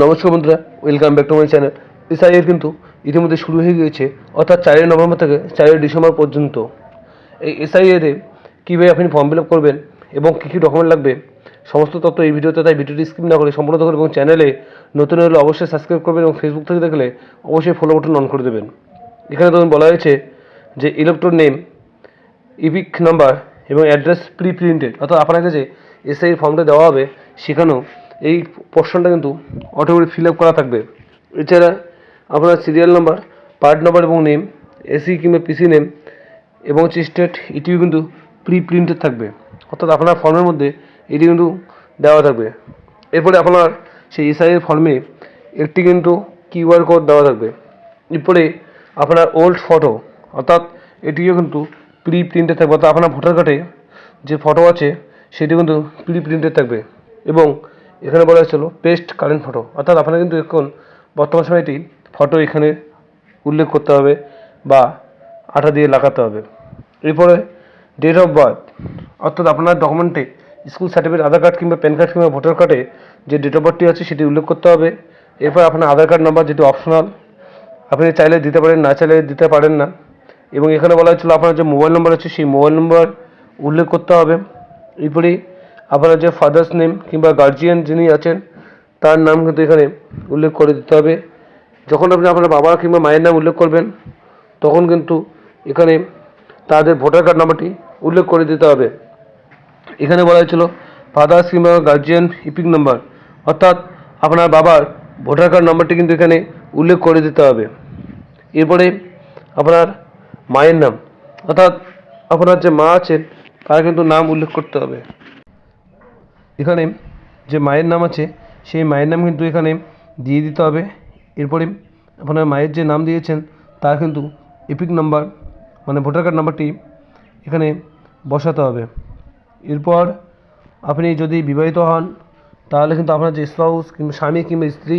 নমস্কার বন্ধুরা, welcome back to my channel. SIR কিন্তু ইতিমধ্যে শুরু হয়ে গিয়েছে, অর্থাৎ 4ই নভেম্বর থেকে 4ই ডিসেম্বর পর্যন্ত। এই এসআইআরে কীভাবে আপনি ফর্ম ফিল আপ করবেন এবং কী কী ডকুমেন্ট লাগবে সমস্ত তথ্য এই ভিডিওতে, তাই ভিডিওটি স্কিপ না করে সম্পূর্ণ দেখুন এবং চ্যানেলে নতুন হলে অবশ্যই সাবস্ক্রাইব করবেন এবং ফেসবুক থেকে দেখলে অবশ্যই ফলো বাটন অন করে দেবেন। এখানে তখন বলা হয়েছে যে ইলেকট্রন নেম, ইপিক নাম্বার এবং অ্যাড্রেস প্রি প্রিন্টেড, অর্থাৎ আপনাকে যে এসআই ফর্মটা দেওয়া হবে সেখানেও এই পোর্শনটা কিন্তু অটোমেটিক ফিল আপ করা থাকবে। এছাড়া আপনার সিরিয়াল নাম্বার, পার্ট নাম্বার এবং নেম, এসি কিংবা পিসি নেম এবং স্টেট এটিও কিন্তু প্রি প্রিন্টেড থাকবে, অর্থাৎ আপনার ফর্মের মধ্যে এটি কিন্তু দেওয়া থাকবে। এরপরে আপনার সেই এসআইয়ের ফর্মে একটি কিন্তু কিউআর কোড দেওয়া থাকবে। এরপরে আপনার ওল্ড ফটো, অর্থাৎ এটিও কিন্তু প্রি প্রিন্টেড থাকবে, অর্থাৎ আপনার ভোটার কার্ডে যে ফটো আছে সেটি কিন্তু প্রি প্রিন্টেড থাকবে। এবং এখানে বলা হয়েছিল পেস্ট কারেন্ট ফটো, অর্থাৎ আপনার কিন্তু এখন বর্তমান সময়টি ফটো এখানে উল্লেখ করতে হবে বা আঠা দিয়ে লাগাতে হবে। এরপরে ডেট অফ বার্থ, অর্থাৎ আপনার ডকুমেন্টে স্কুল সার্টিফিকেট, আধার কার্ড কিংবা প্যান কার্ড কিংবা ভোটার কার্ডে যে ডেট অফ বার্থটি আছে সেটি উল্লেখ করতে হবে। এরপর আপনার আধার কার্ড নাম্বার, যেটি অপশনাল, আপনি চাইলে দিতে পারেন, না চাইলে দিতে পারেন না। এবং এখানে বলা হয়েছিল আপনার যে মোবাইল নম্বর আছে সেই মোবাইল নম্বর উল্লেখ করতে হবে। এরপরেই আপনার যে ফাদার্স নেম কিংবা গার্জিয়ান যিনি আছেন তার নাম কিন্তু এখানে উল্লেখ করে দিতে হবে। যখন আপনি আপনার বাবা কিংবা মায়ের নাম উল্লেখ করবেন তখন কিন্তু এখানে তাদের ভোটার কার্ড নাম্বারটি উল্লেখ করে দিতে হবে। এখানে বলা হয়েছিল ফাদার্স কিংবা গার্জিয়ান ইপিক নাম্বার, অর্থাৎ আপনার বাবার ভোটার কার্ড নাম্বারটি কিন্তু এখানে উল্লেখ করে দিতে হবে। এরপরে আপনার মায়ের নাম, অর্থাৎ আপনার যে মা আছেন তার কিন্তু নাম উল্লেখ করতে হবে। এখানে যে মায়ের নাম আছে সেই মায়ের নাম কিন্তু এখানে দিয়ে দিতে হবে। এরপরে আপনার মায়ের যে নাম দিয়েছেন তার কিন্তু এপিক নাম্বার মানে ভোটার কার্ড নাম্বারটি এখানে বসাতে হবে। এরপর আপনি যদি বিবাহিত হন তাহলে কিন্তু আপনার যে স্পাউস কিংবা স্বামী কিংবা স্ত্রী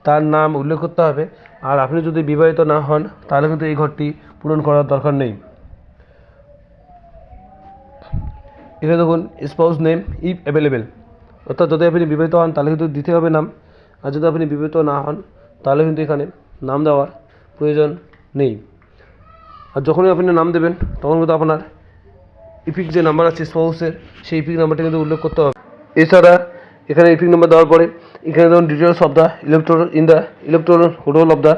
তার নাম উল্লেখ করতে হবে। আর আপনি যদি বিবাহিত না হন তাহলে কিন্তু এই ঘরটি পূরণ করার দরকার নেই। এখানে দেখুন স্পাউস নেম ইফ অ্যাভেলেবেল, অর্থাৎ যদি আপনি বিবাহিত হন তাহলে কিন্তু দিতে হবে নাম, আর যদি আপনি বিবাহিত না হন তাহলে কিন্তু এখানে নাম দেওয়ার প্রয়োজন নেই। আর যখনই আপনি নাম দেবেন তখন কিন্তু আপনার ইপিক যে নাম্বার আছে স্পাউসের সেই ইপিক নাম্বারটা কিন্তু উল্লেখ করতে হবে। এছাড়া এখানে ইপিক নাম্বার দেওয়ার পরে এখানে ধরুন details of the electoral roll of the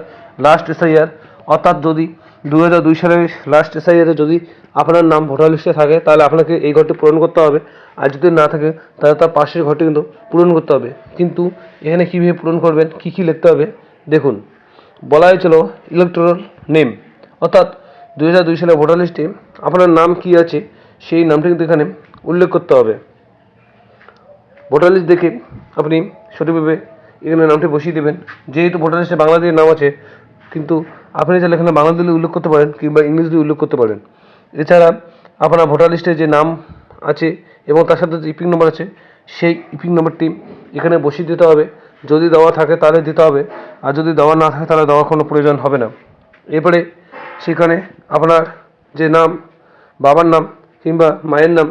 last SIR, অর্থাৎ যদি 2002 সালের লাস্ট এসআইআরে যদি আপনার নাম ভোটার লিস্টে থাকে তাহলে আপনাকে এই ঘরটি পূরণ করতে হবে, আর যদি না থাকে তাহলে তার পাশের ঘরটি কিন্তু পূরণ করতে হবে। কিন্তু এখানে কীভাবে পূরণ করবেন, কী কী লিখতে হবে দেখুন। বলা হয়েছিল ইলেকট্রাল নেম, অর্থাৎ 2002 সালের ভোটার লিস্টে আপনার নাম কী আছে সেই নামটি কিন্তু এখানে উল্লেখ করতে হবে। ভোটার লিস্ট দেখে আপনি সঠিকভাবে এখানে নামটি বসিয়ে দেবেন। যেহেতু ভোটার লিস্টে বাংলা দিয়ে নাম আছে, কিন্তু আপনি চাইলে এখানে বাংলা দিলে উল্লেখ করতে পারেন কিংবা ইংলিশ দিয়ে উল্লেখ করতে পারেন। এছাড়া আপনার ভোটার লিস্টে যে নাম আছে এবং তার সাথে যে ইপিক নম্বর আছে সেই ইপিক নম্বরটি এখানে বসিয়ে দিতে হবে। যদি দেওয়া থাকে তাহলে দিতে হবে, আর যদি দেওয়া না থাকে তাহলে দেওয়ার কোনো প্রয়োজন হবে না। এরপরে সেখানে আপনার যে নাম, বাবার নাম কিংবা মায়ের নাম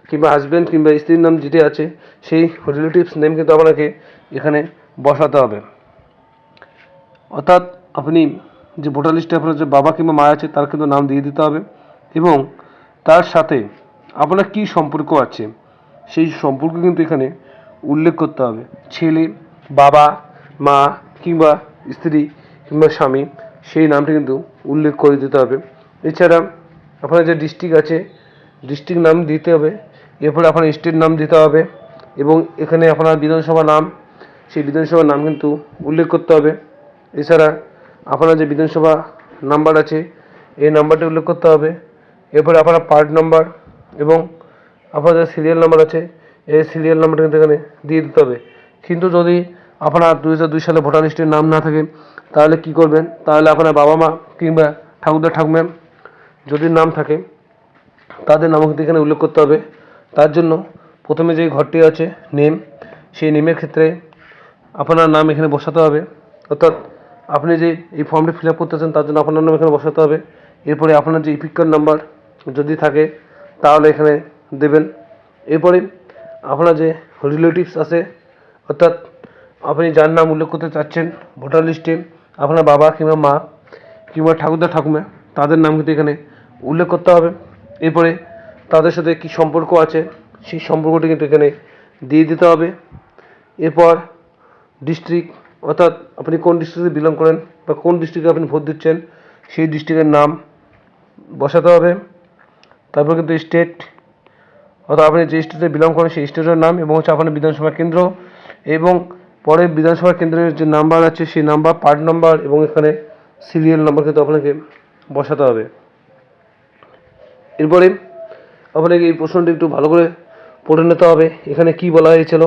কিংবা হাজব্যান্ড কিংবা স্ত্রীর নাম যেটি আছে সেই রিলেটিভস নেম কিন্তু আপনাকে এখানে বসাতে হবে। অর্থাৎ আপনি যে ভোটার লিস্টে আপনার যে বাবা কিংবা মা আছে তার কিন্তু নাম দিয়ে দিতে হবে এবং তার সাথে আপনার কী সম্পর্ক আছে সেই সম্পর্ক কিন্তু এখানে উল্লেখ করতে হবে। ছেলে, বাবা, মা কিংবা স্ত্রী কিংবা স্বামী সেই নামটি কিন্তু উল্লেখ করে দিতে হবে। এছাড়া আপনার যে ডিস্ট্রিক্ট আছে ডিস্ট্রিক্ট নাম দিতে হবে। এরপরে আপনার স্টেট নাম দিতে হবে এবং এখানে আপনার বিধানসভা নাম, সেই বিধানসভার নাম কিন্তু উল্লেখ করতে হবে। এছাড়া আপনার যে বিধানসভা নাম্বার আছে এই নাম্বারটি উল্লেখ করতে হবে। এরপরে আপনার পার্ট নাম্বার এবং আপনার যে সিরিয়াল নাম্বার আছে এই সিরিয়াল নাম্বারটা কিন্তু এখানে দিয়ে দিতে হবে। কিন্তু যদি আপনার 2002 সালে ভোটার লিস্টের নাম না থাকে তাহলে কি করবেন, তাহলে আপনার বাবা মা কিংবা ঠাকুরদা ঠাকুমা যদি নাম থাকে তাদের নামও কিন্তু এখানে উল্লেখ করতে হবে। তার জন্য প্রথমে যে ঘরটি আছে নেম, সেই নেমের ক্ষেত্রে আপনার নাম এখানে বসাতে হবে, অর্থাৎ আপনি যে এই ফর্মটি ফিল আপ করতেছেন তার জন্য আপনার নাম এখানে বসাতে হবে। এরপরে আপনার যে ইপিক কার্ড নাম্বার যদি থাকে তাহলে এখানে দেবেন। এরপরে আপনার যে রিলেটিভস আছে, অর্থাৎ আপনি যার নাম উল্লেখ করতে চাচ্ছেন ভোটার লিস্টে, আপনার বাবা কিংবা মা কিংবা ঠাকুরদা ঠাকুমা, তাদের নাম কিন্তু এখানে উল্লেখ করতে হবে। এরপরে তাদের সাথে কী সম্পর্ক আছে সেই সম্পর্কটি কিন্তু এখানে দিয়ে দিতে হবে। এরপর ডিস্ট্রিক্ট, অর্থাৎ আপনি কোন ডিস্ট্রিক্টে বিলং করেন বা কোন ডিস্ট্রিক্টে আপনি ভোট দিচ্ছেন সেই ডিস্ট্রিক্টের নাম বসাতে হবে। তারপর কিন্তু স্টেট, অর্থাৎ আপনি যে স্টেটে বিলং করেন সেই স্টেটের নাম এবং হচ্ছে আপনার বিধানসভা কেন্দ্র, এবং পরে বিধানসভা কেন্দ্রের যে নাম্বার আছে সেই নাম্বার, পার্ট নাম্বার এবং এখানে সিরিয়াল নাম্বার কিন্তু আপনাকে বসাতে হবে। এরপরে আপনাকে এই প্রশ্নটি একটু ভালো করে পড়ে নিতে হবে। এখানে কি বলা হয়েছিল,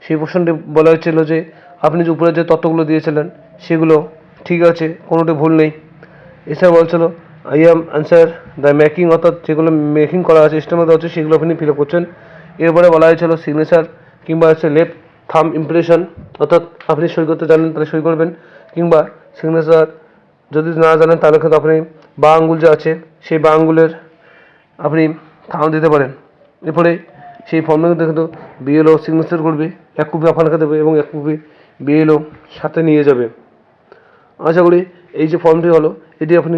সেই প্রশ্নটি বলা হয়েছিল যে আপনি যে উপরে যে তথ্যগুলো দিয়েছিলেন সেগুলো ঠিক আছে, কোনোটি ভুল নেই। এছাড়া বলছিল I am answer the making, অর্থাৎ যেগুলো মেকিং করা আছে স্টের মধ্যে হচ্ছে সেগুলো আপনি ফিল আপ করছেন। এরপরে বলা হয়েছিল সিগনেচার কিংবা হচ্ছে লেফট থাম ইমপ্রেশন, অর্থাৎ আপনি সই করতে জানেন তাহলে সই করবেন, কিংবা সিগনেচার যদি না জানেন তাহলে কিন্তু আপনি বা আঙ্গুল যে আছে সেই বা আঙ্গুলের আপনি থাম দিতে পারেন। এরপরে সেই ফর্মে কিন্তু বিএলও সিগনেচার করবে, এক কপি আপনাকে দেবে এবং এক কপি বিএলও সাথে নিয়ে যাবে। আশা করি এই যে ফর্মটি হলো এটি আপনি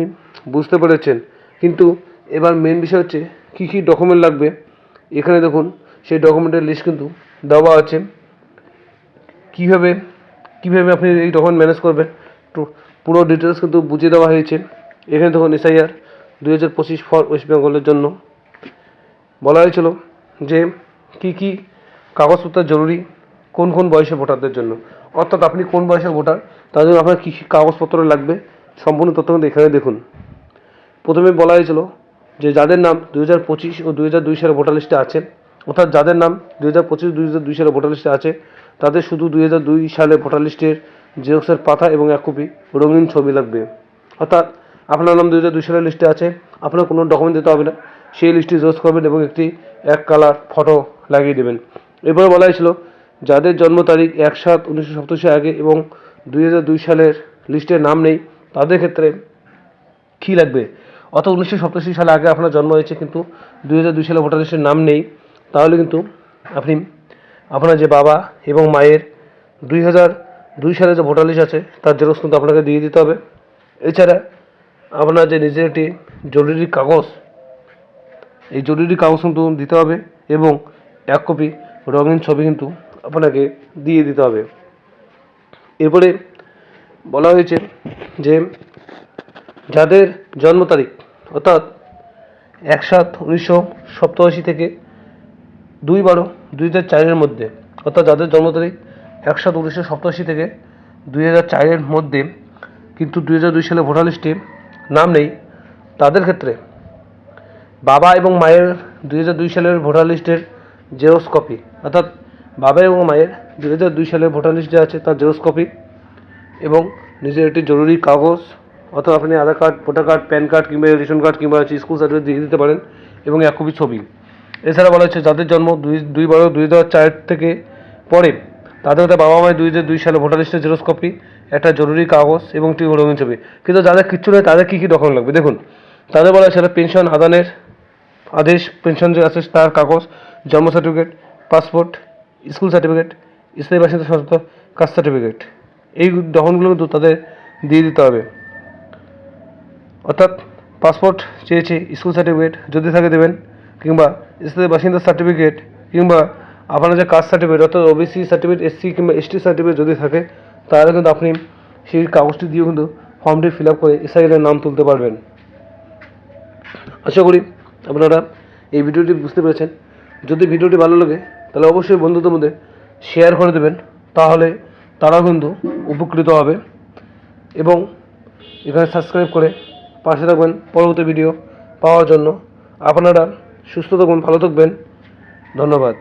বুঝতে পেরেছেন। কিন্তু এবার মেন বিষয় হচ্ছে কী কী ডকুমেন্ট লাগবে। এখানে দেখুন সেই ডকুমেন্টের লিস্ট কিন্তু দেওয়া আছে, কীভাবে আপনি এই ডকুমেন্ট ম্যানেজ করবেন তো পুরো ডিটেলস কিন্তু বুঝিয়ে দেওয়া হয়েছে। এখানে দেখুন SIR 2025 ফর ওয়েস্ট বেঙ্গলের জন্য বলা হয়েছিল যে কী কী কাগজপত্র জরুরি কোন কোন বয়সের ভোটারদের জন্য, অর্থাৎ আপনি কোন বয়সের ভোটার তার জন্য আপনার কী কী কাগজপত্র লাগবে সম্পূর্ণ তথ্য কিন্তু এখানে দেখুন। প্রথমে বলা হয়েছিল যে যাদের নাম 2025 ও 2002 সালে ভোটার লিস্টে আছে, অর্থাৎ যাদের নাম 2025-2002 সালে ভোটার লিস্টে আছে তাদের শুধু 2002 সালে ভোটার লিস্টের জেরক্সের পাতা এবং এক কপি রঙিন ছবি লাগবে। অর্থাৎ আপনার নাম 2002 সালের লিস্টে আছে, আপনার কোনো ডকুমেন্ট দিতে হবে না, সেই লিস্টটি জেরক্স করবেন এবং একটি এক কালার ফটো লাগিয়ে দেবেন। এরপরে বলা হয়েছিল যাদের জন্ম তারিখ 1/7/1987 আগে এবং 2002 সালের লিস্টে নাম নেই তাদের ক্ষেত্রে কী লাগবে, অর্থাৎ 1987 সালে আগে আপনার জন্ম হয়েছে কিন্তু 2002 সালে ভোটার লিস্টের নাম নেই, তাহলে কিন্তু আপনি আপনার যে বাবা এবং মায়ের 2002 সালে যে ভোটার লিস্ট আছে তার জেরক্স কিন্তু আপনাকে দিয়ে দিতে হবে। এছাড়া আপনার যে নিজের একটি জরুরি কাগজ, এই জরুরি কাগজ কিন্তু দিতে হবে এবং এক কপি রঙিন ছবি কিন্তু আপনাকে দিয়ে দিতে হবে। এরপরে বলা হয়েছে যে যাদের জন্ম তারিখ অর্থাৎ 1/7/1987 থেকে 2/12/2004 মধ্যে, অর্থাৎ যাদের জন্ম তারিখ 1/7/1987 থেকে 2004 মধ্যে কিন্তু 2002 সালে ভোটার লিস্টে নাম নেই তাদের ক্ষেত্রে বাবা এবং মায়ের 2002 সালের ভোটার লিস্টের জেরক্স কপি, অর্থাৎ বাবা এবং মায়ের 2002 সালের ভোটার লিস্ট যে আছে তার জেরক্স কপি এবং নিজের একটি জরুরি কাগজ, অথবা আপনি Aadhaar card, voter card, PAN card কিংবা রেশন কার্ড কিংবা স্কুল সার্টিফিকেট দিয়ে দিতে পারেন এবং এক কপি ছবি। এছাড়া বলা হচ্ছে যাদের জন্ম 2/12/2004 থেকে পরে তাদের মধ্যে বাবা মায়ের 2002 সালে ভোটার লিস্টের জেরক্স কপি, একটা জরুরি কাগজ এবং একটি রঙিন ছবি। কিন্তু যাদের কিচ্ছু নেই তাদের কী কী ডকুমেন্ট লাগবে দেখুন। তাদের বলা হচ্ছে পেনশন আদানের আদেশ, পেনশন যে আছে তার কাগজ, জন্ম সার্টিফিকেট, পাসপোর্ট, স্কুল সার্টিফিকেট, স্থায়ী বাসিন্দা সত্ত্ব, কাস্ট সার্টিফিকেট, এই ডকুমেন্টগুলো কিন্তু তাদের দিয়ে দিতে হবে। অর্থাৎ পাসপোর্ট চেয়েছে, স্কুল সার্টিফিকেট যদি থাকে দেবেন, কিংবা স্থায়ী বাসিন্দার সার্টিফিকেট, কিংবা আপনার যে কাস্ট সার্টিফিকেট অর্থাৎ OBC সার্টিফিকেট, SC কিংবা ST সার্টিফিকেট যদি থাকে তাহলে কিন্তু আপনি সেই কাগজটি দিয়েও কিন্তু ফর্মটি ফিল আপ করে SIR এর নাম তুলতে পারবেন। আশা করি আপনারা এই ভিডিওটি বুঝতে পেরেছেন। যদি ভিডিওটি ভালো লাগে তাহলে অবশ্যই বন্ধুদের মধ্যে শেয়ার করে দেবেন, তাহলে তারাও কিন্তু উপকৃত হবে। এবং এখানে সাবস্ক্রাইব করে পাশে থাকবেন পরবর্তী ভিডিও পাওয়ার জন্য। আপনারা সুস্থ থাকবেন, ভালো থাকবেন, ধন্যবাদ।